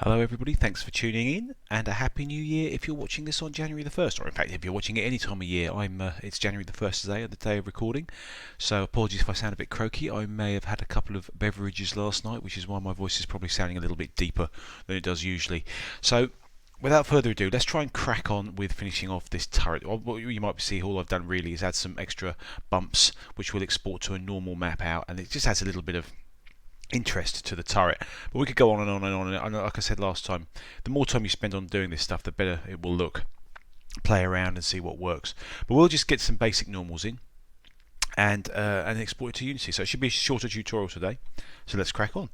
Hello everybody, thanks for tuning in and a happy new year if you're watching this on January the 1st, or in fact if you're watching it any time of year. It's January the 1st today, the day of recording, so apologies if I sound a bit croaky. I may have had a couple of beverages last night, which is why my voice is probably sounding a little bit deeper than it does usually. So without further ado, let's try and crack on with finishing off this turret. What you might see, all I've done really is add some extra bumps which will export to a normal map out, and it just adds a little bit of interest to the turret. But we could go on and on and on, and like I said last time, the more time you spend on doing this stuff, the better it will look. Play around and see what works. But we'll just get some basic normals in and export it to Unity. So it should be a shorter tutorial today. So let's crack on.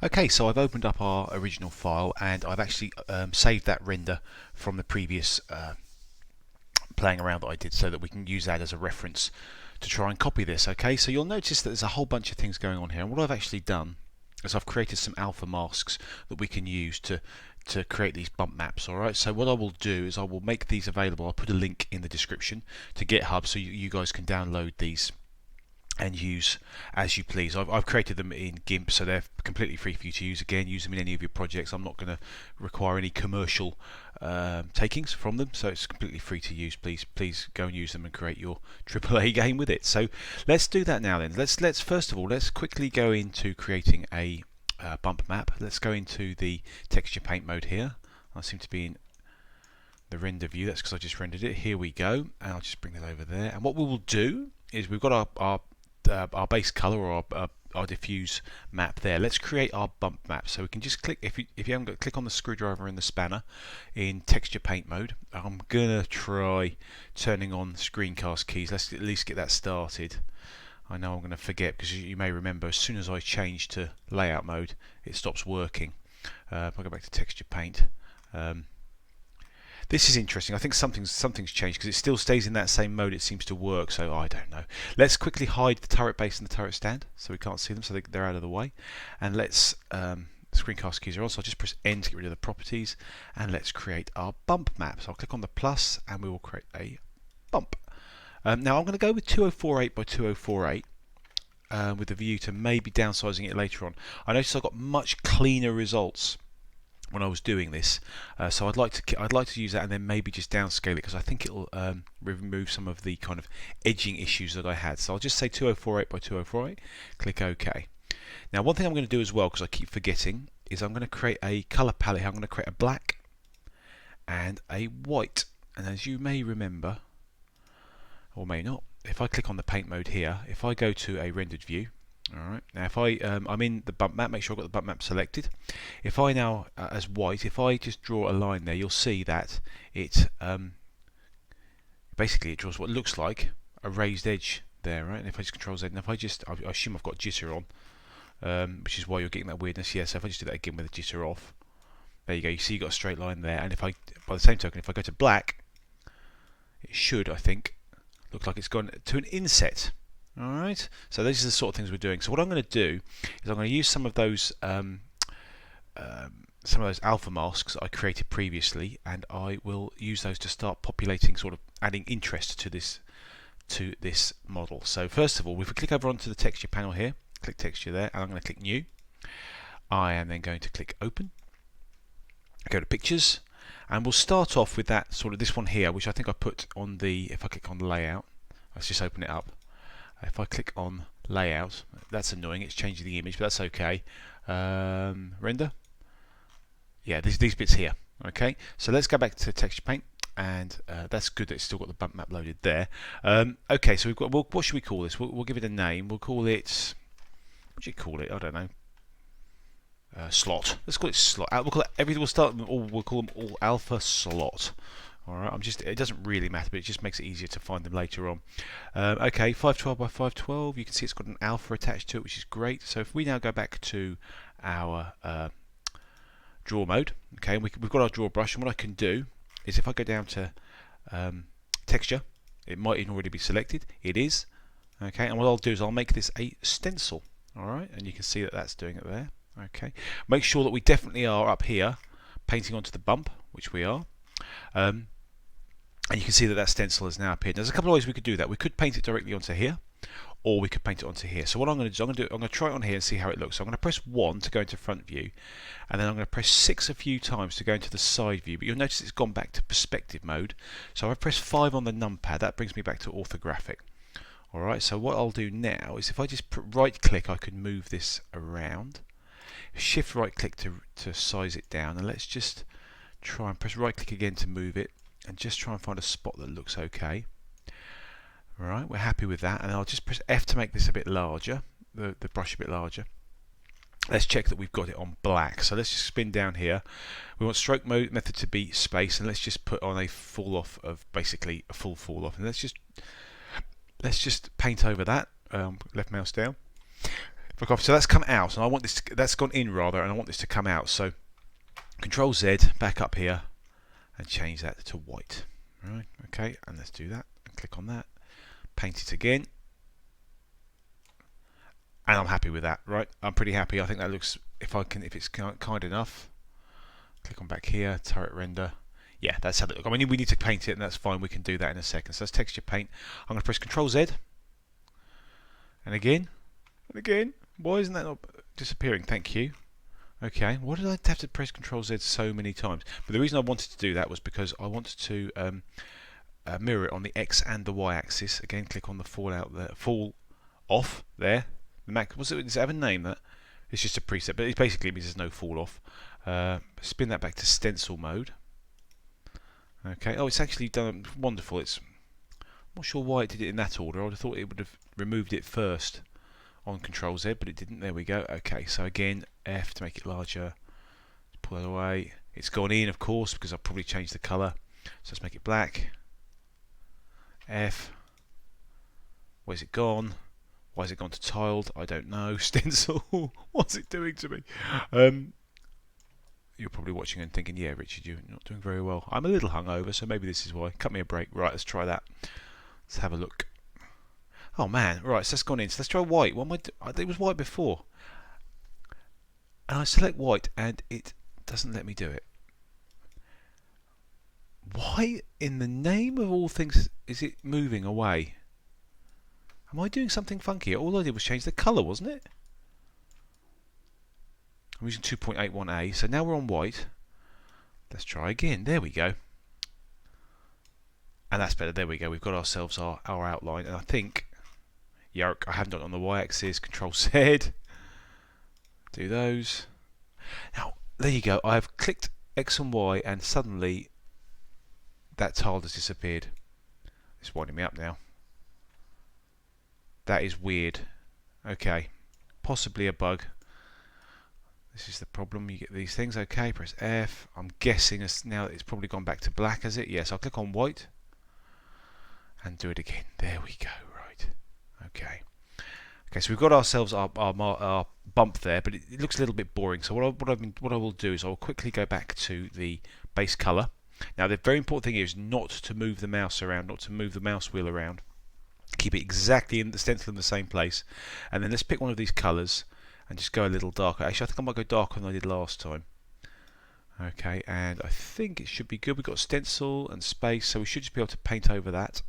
Okay, so I've opened up our original file and I've actually saved that render from the previous playing around that I did, so that we can use that as a reference to try and copy this. Okay, so you'll notice that there's a whole bunch of things going on here, and what I've actually done is I've created some alpha masks that we can use to create these bump maps. Alright, so what I will do is I will make these available. I'll put a link in the description to GitHub so you guys can download these and use as you please. I've created them in GIMP, so they're completely free for you to use. Again, use them in any of your projects. I'm not going to require any commercial takings from them, so it's completely free to use. Please go and use them and create your AAA game with it. So let's do that now then. Let's first of all, let's quickly go into creating a bump map. Let's go into the texture paint mode here. I seem to be in the render view. That's because I just rendered it. Here we go, and I'll just bring that over there. And what we will do is we've got our base color, or our diffuse map there. Let's create our bump map. So we can just click, if you haven't got, click on the screwdriver and the spanner in texture paint mode. I'm gonna try turning on screencast keys. Let's at least get that started. I know I'm going to forget, because you may remember as soon as I change to layout mode it stops working. If I go back to texture paint, this is interesting. I think something's changed, because it still stays in that same mode. It seems to work, so I don't know. Let's quickly hide the turret base and the turret stand so we can't see them, so they're out of the way. And let's screencast keys are on, so I'll just press N to get rid of the properties, and let's create our bump map. So I'll click on the plus and we will create a bump. Now I'm going to go with 2048 by 2048 with a view to maybe downsizing it later on. I noticed I got much cleaner results when I was doing this, so I'd like to use that and then maybe just downscale it, because I think it'll remove some of the kind of edging issues that I had. So I'll just say 2048 by 2048, click OK. Now one thing I'm going to do as well, because I keep forgetting, is I'm going to create a color palette here. I'm going to create a black and a white, and as you may remember, or may not, if I click on the paint mode here, if I go to a rendered view, alright, now if I'm in the bump map, make sure I've got the bump map selected. If I now, as white, if I just draw a line there, you'll see that it basically it draws what looks like a raised edge there, right? And if I just Control Z, and if I assume I've got jitter on, which is why you're getting that weirdness. Yeah, so if I just do that again with the jitter off, there you go, you see you've got a straight line there. And if I, by the same token, if I go to black, it should, I think, look like it's gone to an inset. Alright, so these are the sort of things we're doing. So what I'm going to do is I'm going to use some of those alpha masks I created previously, and I will use those to start populating, sort of adding interest to this model. So first of all, if we click over onto the texture panel here, click texture there, and I'm going to click new. I am then going to click open, go to pictures, and we'll start off with that sort of this one here, which I think I put on the, if I click on the layout, let's just open it up. If I click on layout, that's annoying, it's changing the image, but that's okay. Render, yeah, these bits here. Okay, so let's go back to texture paint, and that's good that it's still got the bump map loaded there. Okay, so we've got, what should we call this? We'll give it a name. We'll call it, what should you call it? I don't know. Slot. Let's call it slot. We'll call it everything. We'll call them all alpha slot. All right. It doesn't really matter, but it just makes it easier to find them later on. Okay, 512 by 512. You can see it's got an alpha attached to it, which is great. So if we now go back to our draw mode, okay, and we've got our draw brush, and what I can do is if I go down to texture, it might even already be selected. It is. Okay, and what I'll do is I'll make this a stencil. All right, and you can see that that's doing it there. Okay, make sure that we definitely are up here painting onto the bump, which we are, and you can see that that stencil has now appeared. There's a couple of ways we could do that. We could paint it directly onto here, or we could paint it onto here. So what I'm going to do, I'm going to try it on here and see how it looks. So I'm going to press 1 to go into front view, and then I'm going to press 6 a few times to go into the side view. But you'll notice it's gone back to perspective mode. So I press 5 on the numpad, that brings me back to orthographic. Alright, so what I'll do now is if I just right click, I can move this around. Shift right click to size it down, and let's just try and press right click again to move it, and just try and find a spot that looks okay. Right, we're happy with that, and I'll just press F to make this a bit larger, the brush a bit larger. Let's check that we've got it on black. So let's just spin down here. We want stroke mode method to be space, and let's just put on a fall off of basically a full fall off, and let's just paint over that. Left mouse down. So that's come out, and I want this. That's gone in rather, and I want this to come out. So Control Z, back up here, and change that to white. Right, okay, and let's do that. And click on that. Paint it again, and I'm happy with that. Right, I'm pretty happy. I think that looks. If it's kind enough. Click on back here. Turret render. Yeah, that's how it looks. I mean, we need to paint it, and that's fine. We can do that in a second. So let's texture paint. I'm going to press Control Z, and again, and again. Why isn't that not disappearing? Thank you. Okay, why did I have to press Control Z so many times? But the reason I wanted to do that was because I wanted to mirror it on the X and the Y axis. Again, click on the fall off there. Does it have a name? That it's just a preset, but it basically means there's no fall off. Spin that back to stencil mode. Okay. Oh, it's actually done wonderful. I'm not sure why it did it in that order. I would have thought it would have removed it first on Control Z, but it didn't. There we go. Okay, so again, F to make it larger. Pull it away. It's gone in, of course, because I've probably changed the colour. So let's make it black. F. Where's it gone? Why has it gone to tiled? I don't know. Stencil. What's it doing to me? You're probably watching and thinking, yeah, Richard, you're not doing very well. I'm a little hungover, so maybe this is why. Cut me a break. Right, let's try that. Let's have a look. Oh man, right, so that's gone in. So let's try white. What am I doing? It was white before. And I select white and it doesn't let me do it. Why in the name of all things is it moving away? Am I doing something funky? All I did was change the colour, wasn't it? I'm using 2.81A, so now we're on white. Let's try again. There we go. And that's better. There we go. We've got ourselves our outline, and I think Yark, I haven't done it on the y-axis. Control Z. Do those. Now, there you go. I've clicked X and Y, and suddenly that tile has disappeared. It's winding me up now. That is weird. Okay. Possibly a bug. This is the problem. You get these things. Okay, press F. I'm guessing now it's probably gone back to black, has it? Yes, I'll click on white. And do it again. There we go. Right. Okay. Okay, so we've got ourselves our bump there, but it looks a little bit boring. So what I will do is I'll quickly go back to the base color. Now the very important thing here is not to move the mouse around, not to move the mouse wheel around. Keep it exactly in the stencil in the same place, and then let's pick one of these colors and just go a little darker. Actually, I think I might go darker than I did last time. Okay, and I think it should be good. We've got stencil and space, so we should just be able to paint over that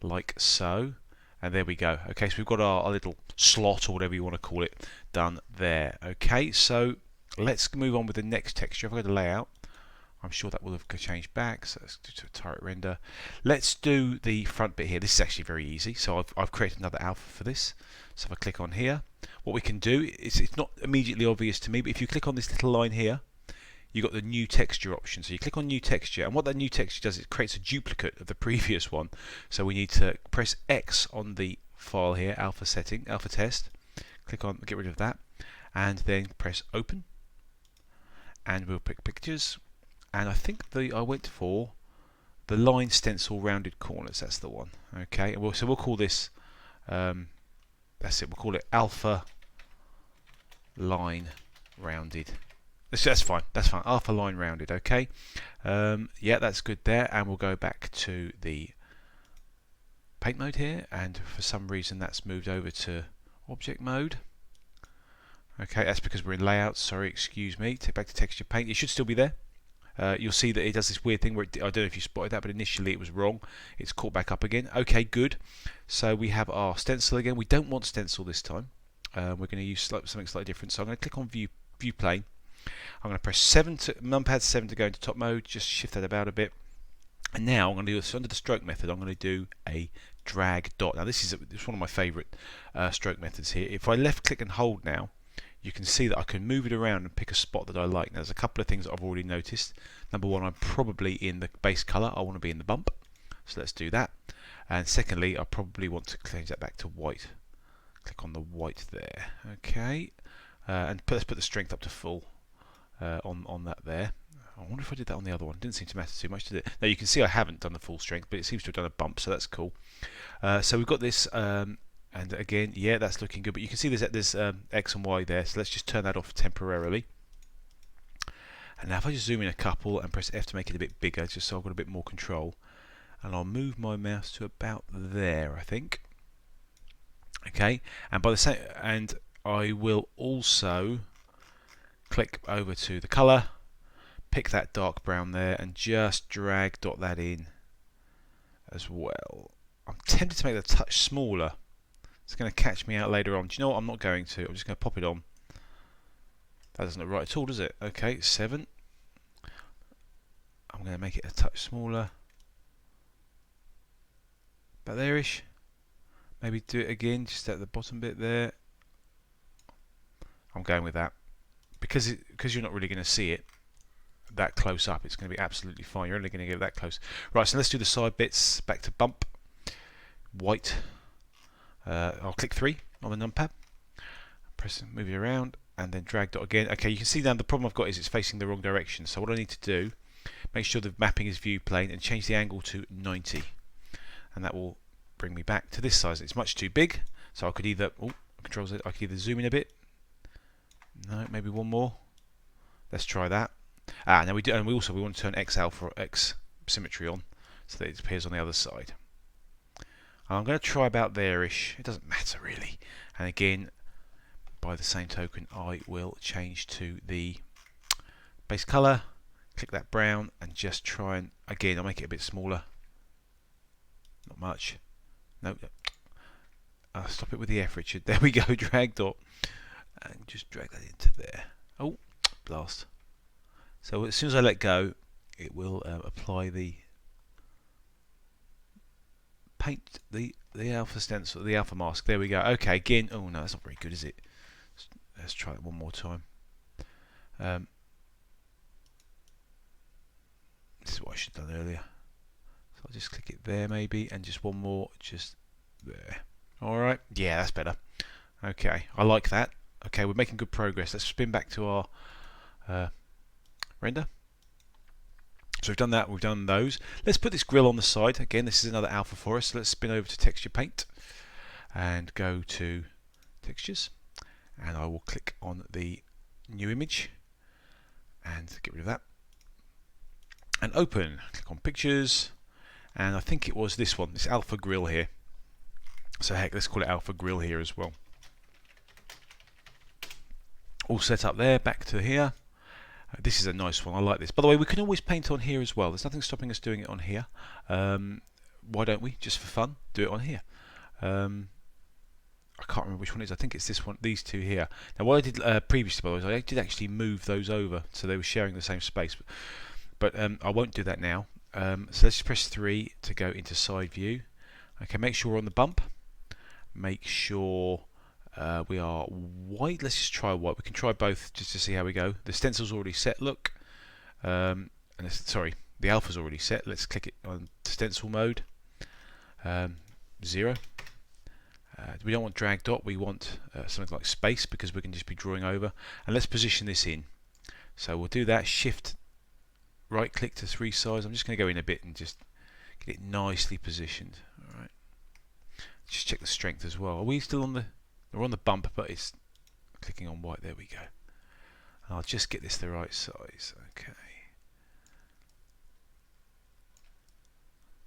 like so. And there we go. Okay, so we've got our little slot, or whatever you want to call it, done there. Okay, so let's move on with the next texture. If I go to layout, I'm sure that will have changed back. So let's do a turret render. Let's do the front bit here. This is actually very easy. So I've created another alpha for this. So if I click on here, what we can do is, it's not immediately obvious to me, but if you click on this little line here, you've got the new texture option. So you click on new texture, and what that new texture does is it creates a duplicate of the previous one. So we need to press X on the file here, alpha setting, alpha test. Click on, get rid of that, and then press open. And we'll pick pictures. And I think I went for the line stencil rounded corners. That's the one. Okay, and so we'll call this. That's it. We'll call it alpha line rounded. That's fine. That's fine. Alpha line rounded. Okay. Yeah, that's good there. And we'll go back to the paint mode here. And for some reason, that's moved over to object mode. Okay, that's because we're in layout. Sorry, excuse me. Take back to texture paint. It should still be there. you'll see that it does this weird thing where I don't know if you spotted that, but initially it was wrong. It's caught back up again. Okay, good. So we have our stencil again. We don't want stencil this time. We're going to use something slightly different. So I'm going to click on view plane. I'm going to press numpad 7 to go into top mode. Just shift that about a bit. And now I'm going to do this under the stroke method. I'm going to do a drag dot. Now this is one of my favourite stroke methods here. If I left click and hold now, you can see that I can move it around and pick a spot that I like. Now, there's a couple of things that I've already noticed. Number one, I'm probably in the base colour. I want to be in the bump. So let's do that. And secondly, I probably want to change that back to white. Click on the white there. Okay. And let's put the strength up to full on that there. I wonder if I did that on the other one. Didn't seem to matter too much, did it? Now you can see I haven't done the full strength, but it seems to have done a bump, so that's cool. So we've got this, and again, yeah, that's looking good. But you can see there's X and Y there, so let's just turn that off temporarily. And now if I just zoom in a couple and press F to make it a bit bigger, just so I've got a bit more control, and I'll move my mouse to about there, I think. Okay, and by the same, and I will also click over to the colour. Pick that dark brown there and just drag dot that in as well. I'm tempted to make the touch smaller. It's going to catch me out later on. Do you know what? I'm not going to. I'm just going to pop it on. That doesn't look right at all, does it? Okay, 7. I'm going to make it a touch smaller. About there-ish. Maybe do it again, just at the bottom bit there. I'm going with that. Because you're not really going to see it that close up, it's going to be absolutely fine. You're only going to get that close. Right, so let's do the side bits. Back to bump. White. I'll click 3 on the numpad. Press, move it around, and then drag dot again. Okay, you can see now the problem I've got is it's facing the wrong direction. So what I need to do, make sure the mapping is view plane and change the angle to 90. And that will bring me back to this size. It's much too big, so I could either, Control Z, I could either zoom in a bit. No, maybe one more. Let's try that. Now we do, and we want to turn X alpha or X symmetry on so that it appears on the other side. And I'm going to try about there-ish. It doesn't matter really. And again, by the same token, I will change to the base color. Click that brown and just try and again, I'll make it a bit smaller. Not much. No. I'll stop it with the F, Richard. There we go. Drag dot and just drag that into there. Oh, blast. So as soon as I let go, it will apply the paint, the alpha stencil, the alpha mask. There we go. Okay, again. Oh no, that's not very good, is it? Let's try it one more time. This is what I should have done earlier. So I'll just click it there maybe, and just one more, just there. All right. Yeah, that's better. Okay, I like that. Okay, we're making good progress. Let's spin back to our render. So we've done that, we've done those. Let's put this grill on the side. Again, this is another alpha for us. So let's spin over to texture paint and go to textures. And I will click on the new image and get rid of that. And open. Click on pictures. And I think it was this one, this alpha grill here. So heck, let's call it alpha grill here as well. All set up there, back to here. This is a nice one, I like this. By the way, we can always paint on here as well. There's nothing stopping us doing it on here. Why don't we, just for fun, do it on here? I can't remember which one it is. I think it's this one, these two here. Now what I did previously, by the way, is I did actually move those over so they were sharing the same space. But I won't do that now. So let's just press 3 to go into side view. Okay, make sure we're on the bump. Make sure we are white. Let's just try white. We can try both just to see how we go. The stencil's already set, look. Sorry, the alpha's already set. Let's click it on stencil mode. 0. We don't want drag dot, we want something like space because we can just be drawing over. And let's position this in. So we'll do that, shift right click to 3 sides. I'm just going to go in a bit and just get it nicely positioned. Alright. Just check the strength as well. Are we still on the, we're on the bump, but it's clicking on white. There we go. And I'll just get this the right size. Okay.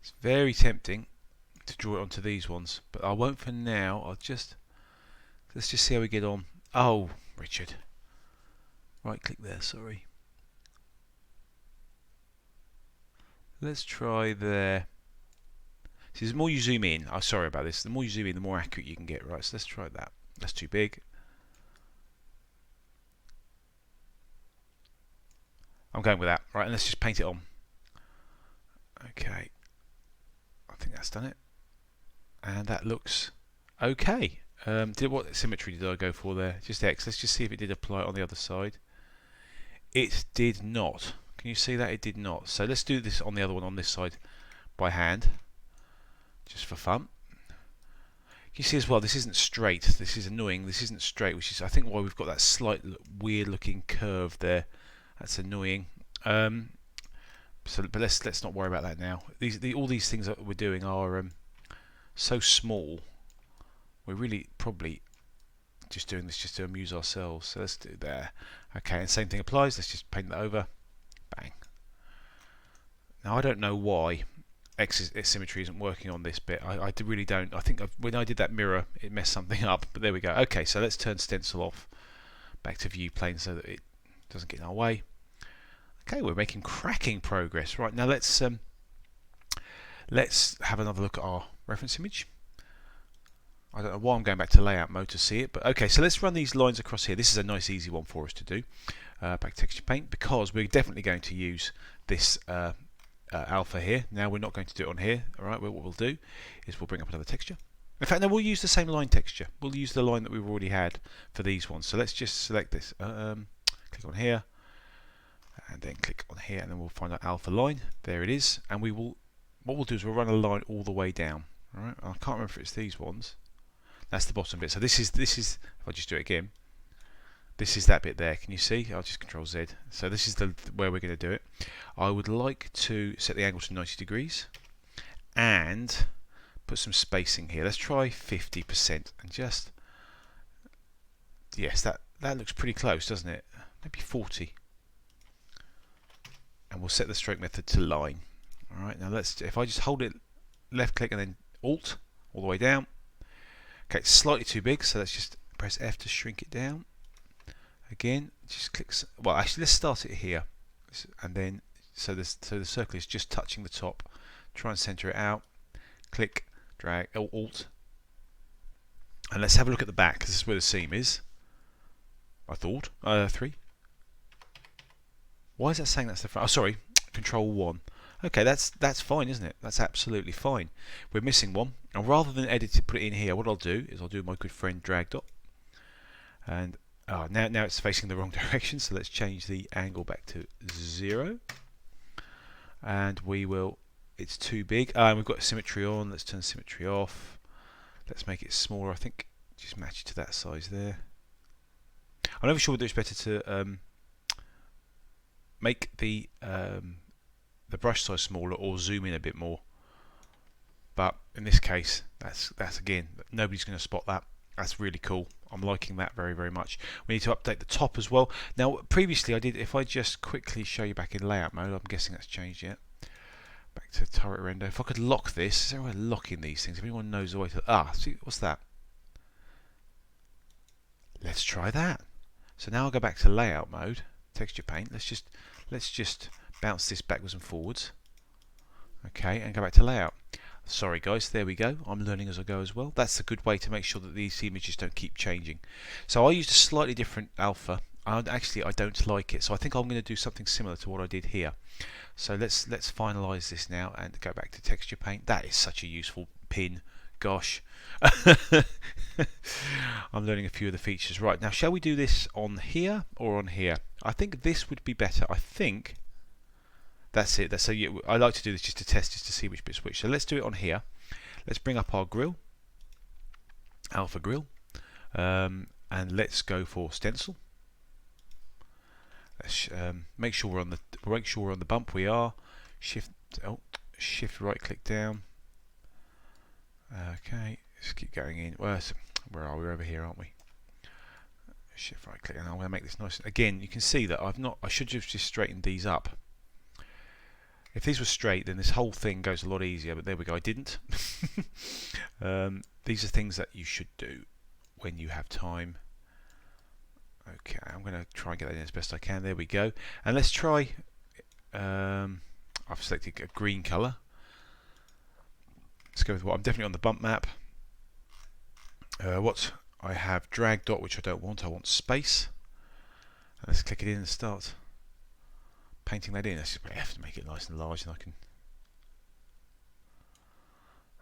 It's very tempting to draw it onto these ones, but I won't for now. Let's just see how we get on. Oh, Richard. Right click there, sorry. Let's try there. See, the more you zoom in, I'm sorry about this, the more you zoom in, the more accurate you can get, right? So let's try that. That's too big. I'm going with that, right? And let's just paint it on. Okay, I think that's done it. And that looks okay. What symmetry did I go for there? Just X. Let's just see if it did apply on the other side. It did not. Can you see that? It did not. So let's do this on the other one on this side by hand, just for fun. You see as well, this isn't straight. This is annoying. This isn't straight, which is I think why we've got that slight weird looking curve there. That's annoying. But let's not worry about that now. All these things that we're doing are so small. We're really probably just doing this just to amuse ourselves. So let's do there. Okay, and same thing applies. Let's just paint that over. Bang. Now I don't know why X symmetry isn't working on this bit. I really don't. I think when I did that mirror, it messed something up. But there we go. Okay, so let's turn stencil off. Back to view plane so that it doesn't get in our way. Okay, we're making cracking progress. Right, now let's have another look at our reference image. I don't know why I'm going back to layout mode to see it, but okay, so let's run these lines across here. This is a nice easy one for us to do. Back to texture paint, because we're definitely going to use this alpha here. Now we're not going to do it on here. Alright, what we'll do is we'll bring up another texture. In fact, no, we'll use the same line texture. We'll use the line that we've already had for these ones. So let's just select this. Click on here, and then click on here, and then we'll find our alpha line. There it is. And what we'll do is we'll run a line all the way down. Alright, I can't remember if it's these ones. That's the bottom bit. So this is if I just do it again, this is that bit there. Can you see? I'll just Control Z. So this is where we're going to do it. I would like to set the angle to 90 degrees and put some spacing here. Let's try 50% and just, yes, that looks pretty close, doesn't it? Maybe 40. And we'll set the stroke method to line. All right. Now if I just hold it, left click and then Alt all the way down. Okay, it's slightly too big, so let's just press F to shrink it down. Again, just click. Well, actually, let's start it here, and then so the circle is just touching the top. Try and center it out. Click, drag, Alt, and let's have a look at the back. This is where the seam is. I thought 3. Why is that saying that's the front? Oh, sorry, Control 1. Okay, that's fine, isn't it? That's absolutely fine. We're missing one, and rather than edit it, put it in here, what I'll do is I'll do my good friend drag dot, and now it's facing the wrong direction. So let's change the angle back to 0, and we will. It's too big. We've got symmetry on. Let's turn symmetry off. Let's make it smaller. I think just match it to that size there. I'm never sure whether it's better to make the brush size smaller or zoom in a bit more, but in this case that's again, nobody's going to spot that. That's really cool. I'm liking that very, very much. We need to update the top as well. Now previously I did, if I just quickly show you back in layout mode, I'm guessing that's changed yet. Back to turret render. If I could lock this, is there a way of locking these things? If anyone knows the way to, see, what's that? Let's try that. So now I'll go back to layout mode, texture paint. Let's just bounce this backwards and forwards. Okay, and go back to layout. Sorry guys, there we go. I'm learning as I go as well. That's a good way to make sure that these images don't keep changing. So I used a slightly different alpha. Actually, I don't like it, so I think I'm going to do something similar to what I did here. So let's finalize this now and go back to texture paint. That is such a useful pin. Gosh. I'm learning a few of the features. Right, now shall we do this on here or on here? I think this would be better. I think that's it. I like to do this just to test, just to see which bit's which. So let's do it on here. Let's bring up our grill, alpha grill, and let's go for stencil. Let's make sure we're on the bump. We are. Shift right click down. Okay, let's keep going in. Where are we? We're over here, aren't we? Shift right click, and I'm going to make this nice. Again, you can see that I should have just straightened these up. If these were straight, then this whole thing goes a lot easier, but there we go, I didn't. These are things that you should do when you have time. Okay, I'm going to try and get that in as best I can. There we go. And let's try, I've selected a green colour. Let's go with what I'm definitely on the bump map. What I have drag dot, which I don't want. I want space. And let's click it in and start painting that in. Let's just press F to make it nice and large, and I can.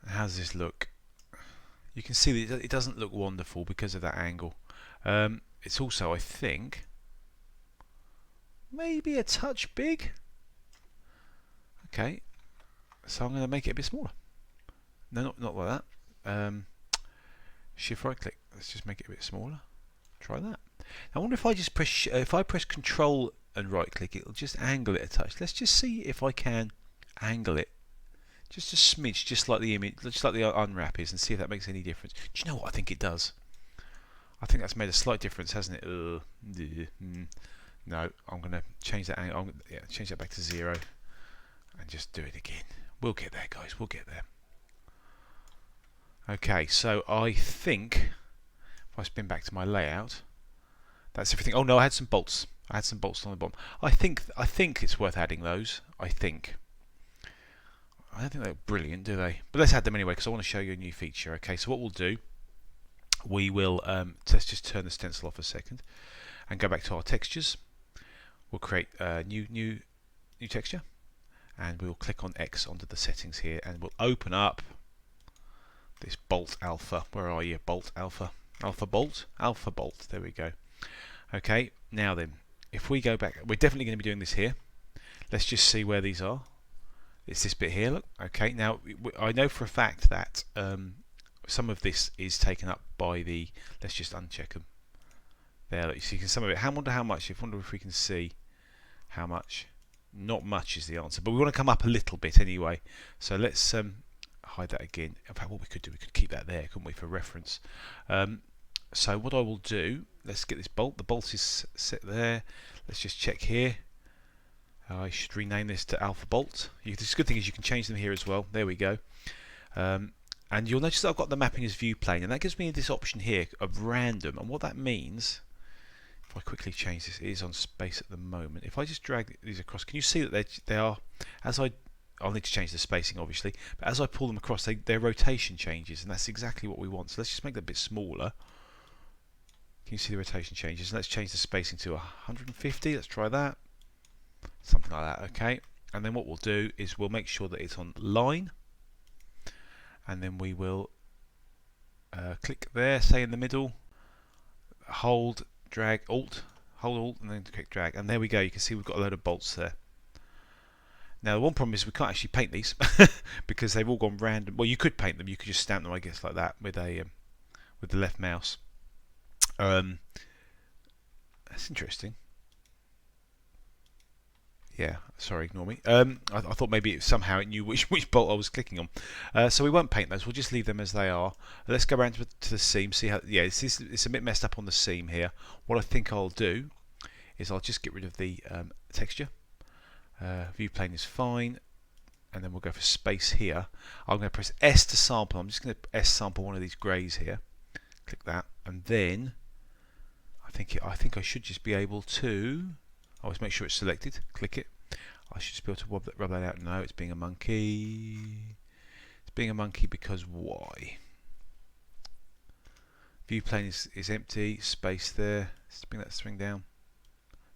How does this look? You can see that it doesn't look wonderful because of that angle. It's also, I think, maybe a touch big. Okay, so I'm going to make it a bit smaller. No, not like that. Shift right click. Let's just make it a bit smaller. Try that. I wonder if I just press if I press Control and right click, it'll just angle it a touch. Let's just see if I can angle it just a smidge, just like the image, just like the unwrap is, and see if that makes any difference. Do you know what? I think it does. I think that's made a slight difference, hasn't it? No, I'm going to change that angle. Change that back to 0 and just do it again. We'll get there, guys. We'll get there. Okay, so I think if I spin back to my layout, that's everything. Oh no, I had some bolts. I had some bolts on the bottom. I think it's worth adding those. I don't think they're brilliant, do they? But let's add them anyway because I want to show you a new feature. Okay, so what we'll do, we will let's just turn the stencil off a second and go back to our textures. We'll create a new texture, and we'll click on X onto the settings here, and we'll open up this Bolt Alpha. Where are you, Bolt Alpha? Alpha Bolt? Alpha Bolt. There we go. Okay, now then, if we go back, we're definitely going to be doing this here. Let's just see where these are. It's this bit here, look. Okay, now I know for a fact that some of this is taken up by the. Let's just uncheck them. There, look, so you can some of it. I wonder how much. I wonder if we can see how much. Not much is the answer, but we want to come up a little bit anyway. So let's hide that again. In fact, what we could do, we could keep that there, couldn't we, for reference? So what I will do, let's get this bolt. The bolt is set there. Let's just check here. I should rename this to Alpha Bolt. The good thing is you can change them here as well. There we go. And you'll notice that I've got the mapping as view plane, and that gives me this option here of random. And what that means, if I quickly change this, it is on space at the moment. If I just drag these across, can you see that they are, as I'll need to change the spacing obviously, but as I pull them across, their rotation changes, and that's exactly what we want. So let's just make that a bit smaller. Can you see the rotation changes? And let's change the spacing to 150. Let's try that. Something like that, okay. And then what we'll do is we'll make sure that it's on line, and then we will click there, say in the middle, hold, drag, Alt, hold Alt, and then click drag, and there we go. You can see we've got a load of bolts there. Now the one problem is we can't actually paint these because they've all gone random. Well, you could paint them. You could just stamp them, I guess, like that with a with the left mouse. That's interesting. Yeah, sorry, ignore me. I thought maybe somehow it knew which bolt I was clicking on. So we won't paint those. We'll just leave them as they are. Let's go around to the seam. See how? Yeah, it's a bit messed up on the seam here. What I think I'll do is I'll just get rid of the texture. View plane is fine, and then we'll go for space here. I'm going to press S to sample. I'm just going to S sample one of these greys here. Click that, and then I think I should just be able to. Always make sure it's selected. Click it. I should just be able to rub that out. No, it's being a monkey. It's being a monkey because why? View plane is empty. Space there. Let's bring that string down.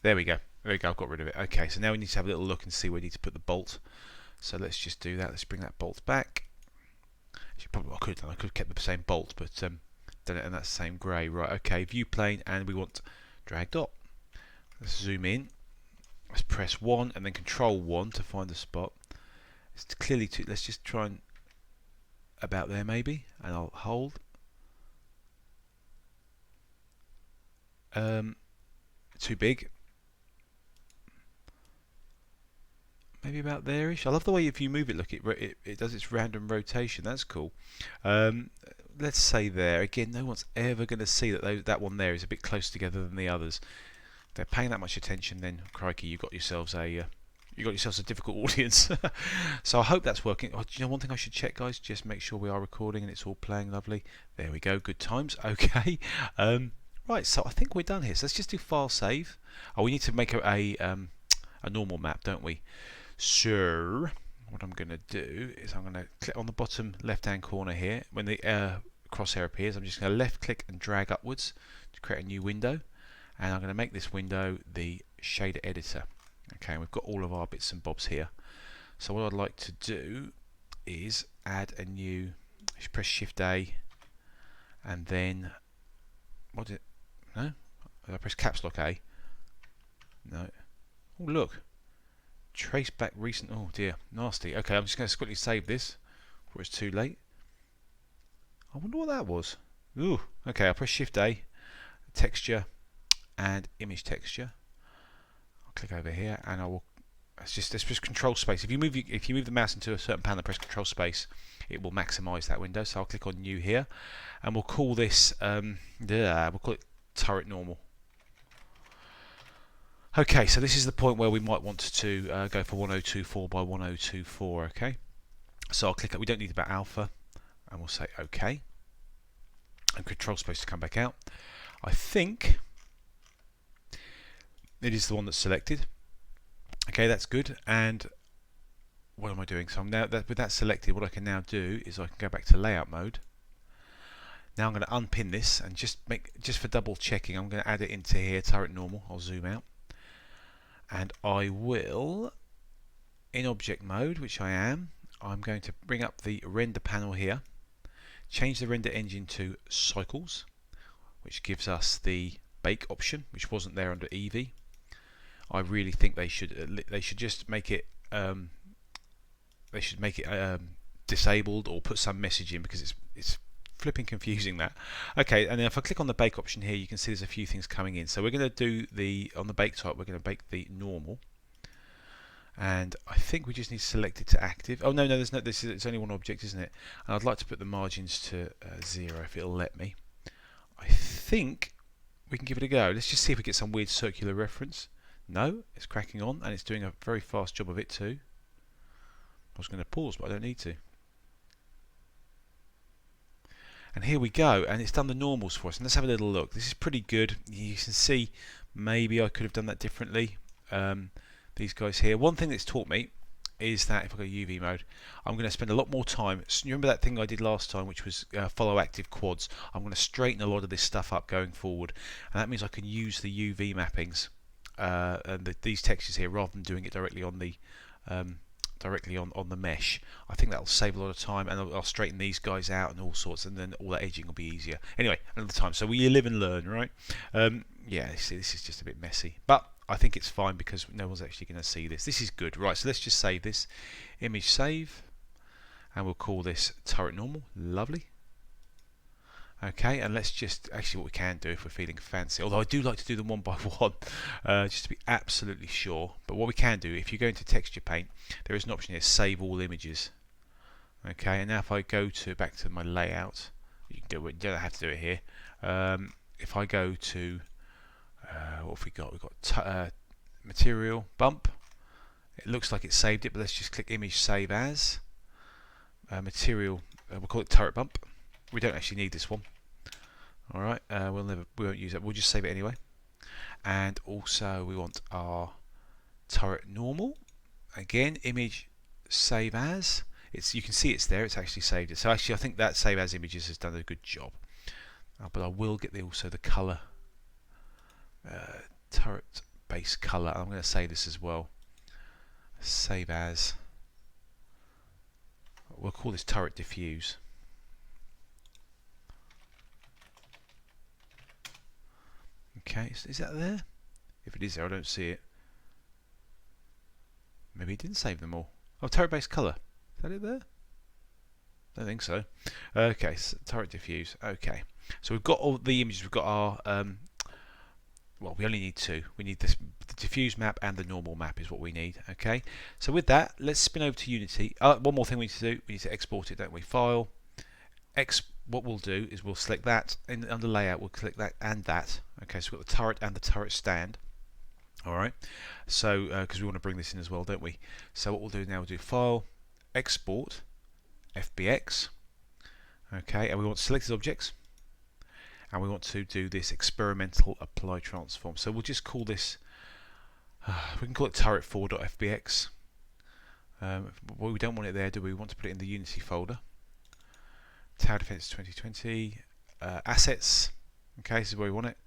There we go. There we go. I've got rid of it. Okay, so now we need to have a little look and see where we need to put the bolt. So let's just do that. Let's bring that bolt back. Actually, probably what I could have done. I could have kept the same bolt, but done it in that same grey. Right. Okay. View plane, and we want drag dot. Let's zoom in. Let's press 1 and then Control 1 to find the spot. It's clearly too. Let's just try and about there maybe, and I'll hold. Too big. Maybe about there-ish. I love the way if you move it, look, it does its random rotation. That's cool. Let's say there. Again, no one's ever going to see that that one there is a bit closer together than the others. If they're paying that much attention, then crikey, you've got yourselves a difficult audience. So I hope that's working. Oh, do you know one thing I should check, guys? Just make sure we are recording and it's all playing lovely. There we go. Good times. Okay. Right. So I think we're done here. So let's just do file save. Oh, we need to make a normal map, don't we? So what I'm going to do is I'm going to click on the bottom left hand corner here. When the crosshair appears, I'm just going to left click and drag upwards to create a new window, and I'm going to make this window the shader editor. Okay, and we've got all of our bits and bobs here. So what I'd like to do is add a new, press Shift A, and then what did no? Did I press Caps Lock A? No. Oh look, trace back recent. Oh dear, nasty. Okay, I'm just going to quickly save this before it's too late. I wonder what that was. Ooh. Okay, I'll press Shift A, texture, and image texture. I'll click over here, and I will. Let's just Control Space. If you move the mouse into a certain panel, press Control Space, it will maximise that window. So I'll click on New here, and we'll call this we'll call it Turret Normal. Okay, so this is the point where we might want to go for 1024 by 1024. Okay, so I'll click. We don't need about alpha, and we'll say OK, and Control Space to come back out. I think it is the one that's selected. Okay, that's good. And what am I doing? So I'm now with that selected, what I can now do is I can go back to layout mode. Now I'm going to unpin this, and just for double checking, I'm going to add it into here, Turret Normal. I'll zoom out, and I will, in object mode, which I am, I'm going to bring up the render panel here, change the render engine to Cycles, which gives us the bake option, which wasn't there under Eevee. I really think they should just make it disabled, or put some message in, because it's flipping confusing that. Okay, and then if I click on the bake option here, you can see there's a few things coming in. So we're going to do on the bake type, we're going to bake the normal, and I think we just need to select it to active. Oh no, it's only one object, isn't it? And I'd like to put the margins to 0 if it'll let me. I think we can give it a go. Let's just see if we get some weird circular reference. No, it's cracking on, and it's doing a very fast job of it too. I was going to pause, but I don't need to. And here we go, and it's done the normals for us. And let's have a little look. This is pretty good. You can see maybe I could have done that differently. These guys here. One thing that's taught me is that if I go UV mode, I'm going to spend a lot more time. So you remember that thing I did last time, which was follow active quads? I'm going to straighten a lot of this stuff up going forward, and that means I can use the UV mappings and these textures here, rather than doing it directly on the on the mesh. I think that'll save a lot of time, and I'll straighten these guys out and all sorts, and then all that edging will be easier. Anyway, another time. So we live and learn, right? Yeah, see, this is just a bit messy, but I think it's fine because no one's actually going to see this. This is good, right? So let's just save this, image save, and we'll call this Turret Normal. Lovely. Okay, and let's just, actually what we can do if we're feeling fancy, although I do like to do them one by one, just to be absolutely sure. But what we can do, if you go into Texture Paint, there is an option here, Save All Images. Okay, and now if I go back to my layout, you can do it, you don't have to do it here. If I go to, what have we got? We've got Material, Bump. It looks like it saved it, but let's just click Image Save As. Material, we'll call it Turret Bump. We don't actually need this one. Alright, we won't use it. We'll just save it anyway. And also we want our Turret Normal. Again, image save as. You can see it's there. It's actually saved it. So actually, I think that save as images has done a good job. But I will get also the color, turret base color. I'm going to save this as well. Save as. We'll call this Turret Diffuse. Okay, is that there? If it is there, I don't see it. Maybe it didn't save them all. Oh, turret base color. Is that it there? I don't think so. Okay, so Turret Diffuse. Okay, so we've got all the images. We've got our well, we only need two. We need the diffuse map and the normal map is what we need. Okay, so with that, let's spin over to Unity. One more thing we need to do. We need to export it, don't we? File. What we'll do is we'll select that under layout. We'll click that and that. Okay, so we've got the turret and the turret stand. Alright, so because we want to bring this in as well, don't we? So what we'll do now, we'll do File, Export, FBX. Okay, and we want selected objects, and we want to do this experimental apply transform. So we'll just call this, we can call it turret4.fbx. Well, we don't want it there, do we? We want to put it in the Unity folder. Tower Defense 2020, assets. Okay, this is where we want it.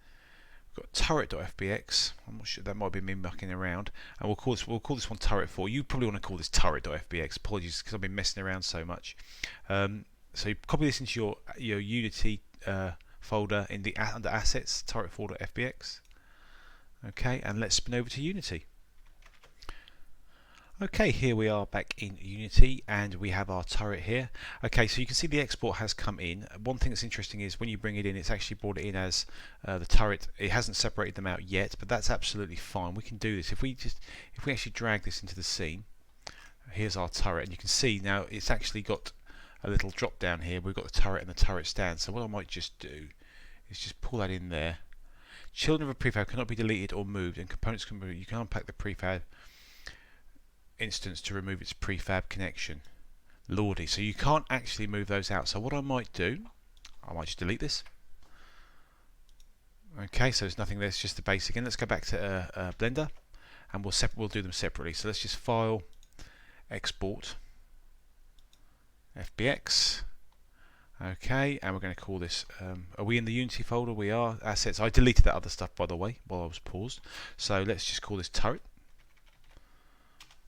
We've got turret.fbx. I'm not sure, that might be me mucking around. And we'll call this one turret 4. You probably want to call this turret.fbx. Apologies because I've been messing around so much. So you copy this into your Unity folder in the under assets, turret4.fbx. Okay, and let's spin over to Unity. Okay, here we are back in Unity and we have our turret here. Okay, so you can see the export has come in. One thing that's interesting is when you bring it in, it's actually brought it in as the turret. It hasn't separated them out yet, but that's absolutely fine. We can do this. If we actually drag this into the scene, here's our turret, and you can see now it's actually got a little drop down here. We've got the turret and the turret stand. So what I might just do is just pull that in there. Children of a prefab cannot be deleted or moved, and components can be. You can unpack the prefab instance to remove its prefab connection. Lordy, so you can't actually move those out. So what I might do, I might just delete this. Okay, so there's nothing there, it's just the base again. Let's go back to Blender and we'll do them separately. So let's just file, export, FBX. Okay, and we're going to call this, are we in the Unity folder? We are, assets. I deleted that other stuff by the way while I was paused. So let's just call this turret.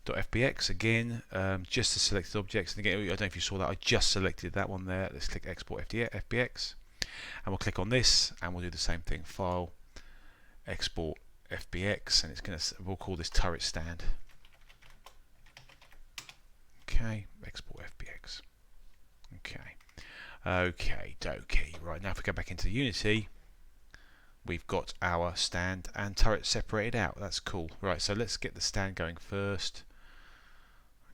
.fbx again, just the selected objects, and again, I don't know if you saw that, I just selected that one there. Let's click export FBX, and we'll click on this, and we'll do the same thing, file, export FBX, and it's going to, we'll call this turret stand. Okay, export FBX. Okay, dokie. Right, now if we go back into Unity, we've got our stand and turret separated out. That's cool. Right, so let's get the stand going first.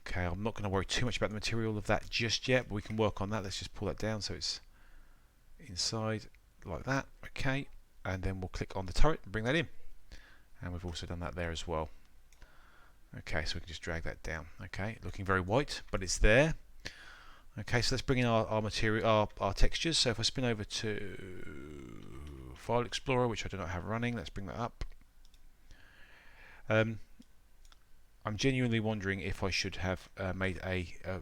Okay, I'm not going to worry too much about the material of that just yet, but we can work on that. Let's just pull that down so it's inside like that. Okay, and then we'll click on the turret and bring that in. And we've also done that there as well. Okay, so we can just drag that down. Okay, looking very white, but it's there. Okay, so let's bring in our material, our textures. So if I spin over to File Explorer, which I do not have running, let's bring that up. I'm genuinely wondering if I should have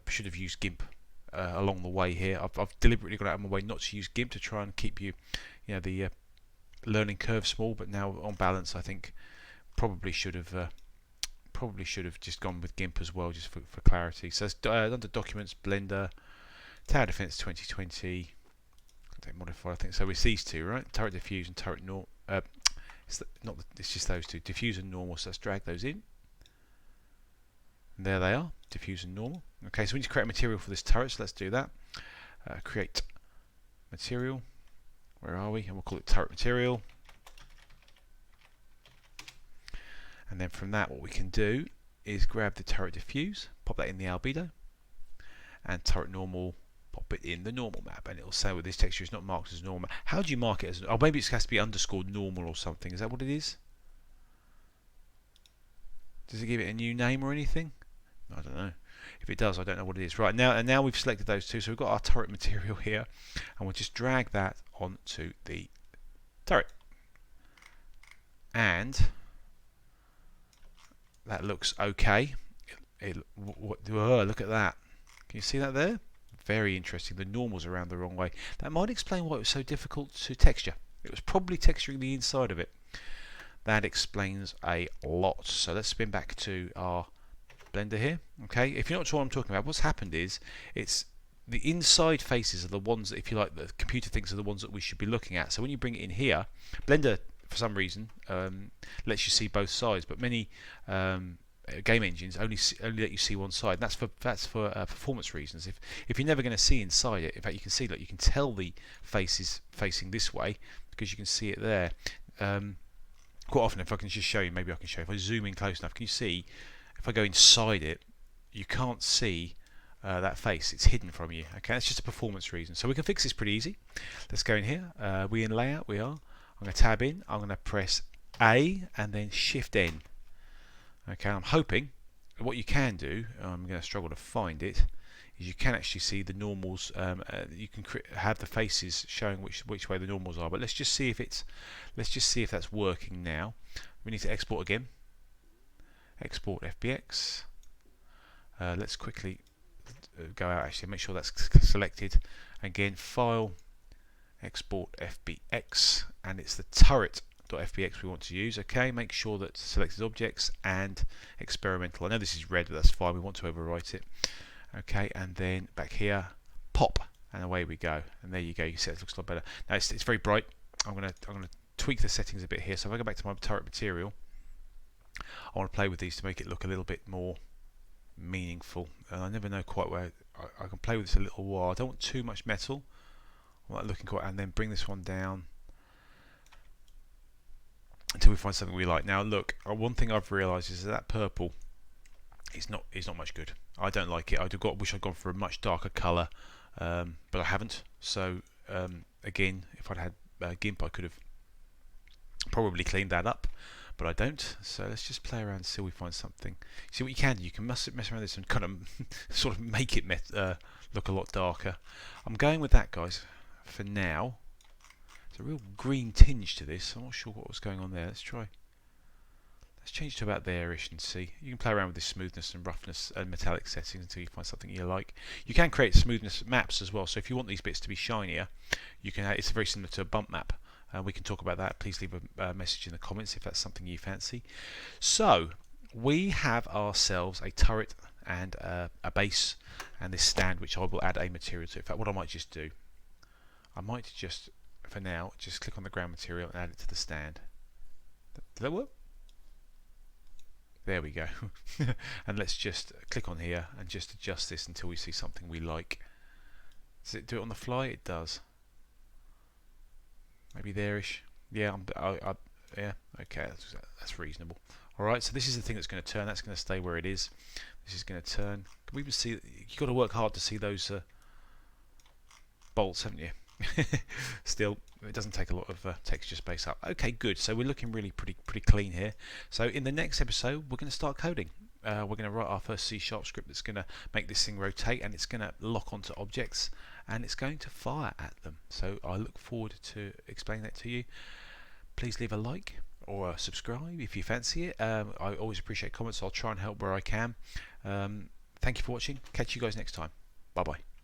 should have used GIMP along the way here. I've deliberately gone out of my way not to use GIMP to try and keep the learning curve small. But now, on balance, I think probably should have just gone with GIMP as well, just for clarity. So under Documents, Blender, Tower Defense 2020. Modify, I think so. It's these two, right? Turret diffuse and turret normal. It's just those two, diffuse and normal. So let's drag those in. And there they are, diffuse and normal. Okay, so we need to create a material for this turret, so let's do that. Create material. Where are we? And we'll call it turret material. And then from that, what we can do is grab the turret diffuse, pop that in the albedo, and turret normal, pop it in the normal map, and it will say, well, this texture is not marked as normal. How do you mark it as? Oh, maybe it has to be underscored normal or something. Is that what it is? Does it give it a new name or anything? I don't know. If it does, I don't know what it is. Right, now we've selected those two, so we've got our turret material here, and we'll just drag that onto the turret. And that looks okay. Look at that. Can you see that there? Very interesting. The normal's around the wrong way. That might explain why it was so difficult to texture. It was probably texturing the inside of it. That explains a lot. So let's spin back to our Blender here. Okay, if you're not sure what I'm talking about, what's happened is it's the inside faces are the ones that, if you like, the computer thinks are the ones that we should be looking at. So when you bring it in here, Blender for some reason lets you see both sides, but many game engines only let you see one side. And that's for performance reasons. If you're never going to see inside it, in fact, you can see that you can tell the face is facing this way because you can see it there. Quite often, if I can just show you, maybe I can show you. If I zoom in close enough, can you see? If I go inside it, you can't see that face. It's hidden from you. Okay, that's just a performance reason. So we can fix this pretty easy. Let's go in here. We in layout. We are. I'm going to tab in. I'm going to press A and then Shift N. Okay, I'm hoping what you can do. I'm going to struggle to find it. Is you can actually see the normals. You can have the faces showing which way the normals are. But let's just see if that's working now. We need to export again. Export FBX. Let's quickly go out, actually make sure that's selected. Again, file, export FBX, and it's the turret.fbx we want to use. Okay, make sure that selected objects and experimental. I know this is red, but that's fine. We want to overwrite it. Okay, and then back here, pop, and away we go. And there you go. You see it looks a lot better. Now it's very bright. I'm gonna tweak the settings a bit here. So if I go back to my turret material, I want to play with these to make it look a little bit more meaningful. And I never know quite where I can play with this a little while. I don't want too much metal. I like looking quite, and then bring this one down until we find something we like. Now look, one thing I've realised is that purple is not much good. I don't like it. Wish I'd gone for a much darker colour, but I haven't. So again, if I'd had GIMP, I could have probably cleaned that up, but I don't. So let's just play around until we find something. See what you can do. You can mess around with this and kind of sort of make it look a lot darker. I'm going with that, guys, for now. There's a real green tinge to this. I'm not sure what was going on there. Let's change to about there-ish and see. You can play around with this smoothness and roughness and metallic settings until you find something you like. You can create smoothness maps as well. So if you want these bits to be shinier, you can. It's very similar to a bump map. We can talk about that. Please leave a message in the comments if that's something you fancy. So we have ourselves a turret and a base and this stand, which I will add a material to. In fact, what I might just do, I might just, for now, just click on the ground material and add it to the stand. Did that work? There we go. And let's just click on here and just adjust this until we see something we like. Does it do it on the fly? It does. Maybe there-ish. Yeah, yeah. Okay, that's reasonable. All right. So this is the thing that's going to turn. That's going to stay where it is. This is going to turn. Can we even see? You've got to work hard to see those bolts, haven't you? Still, it doesn't take a lot of texture space up. Okay, good. So we're looking really pretty clean here. So in the next episode, we're going to start coding. We're going to write our first C# script that's going to make this thing rotate, and it's going to lock onto objects, and it's going to fire at them. So I look forward to explaining that to you. Please leave a like or a subscribe if you fancy it. I always appreciate comments. I'll try and help where I can. Thank you for watching. Catch you guys next time. Bye bye.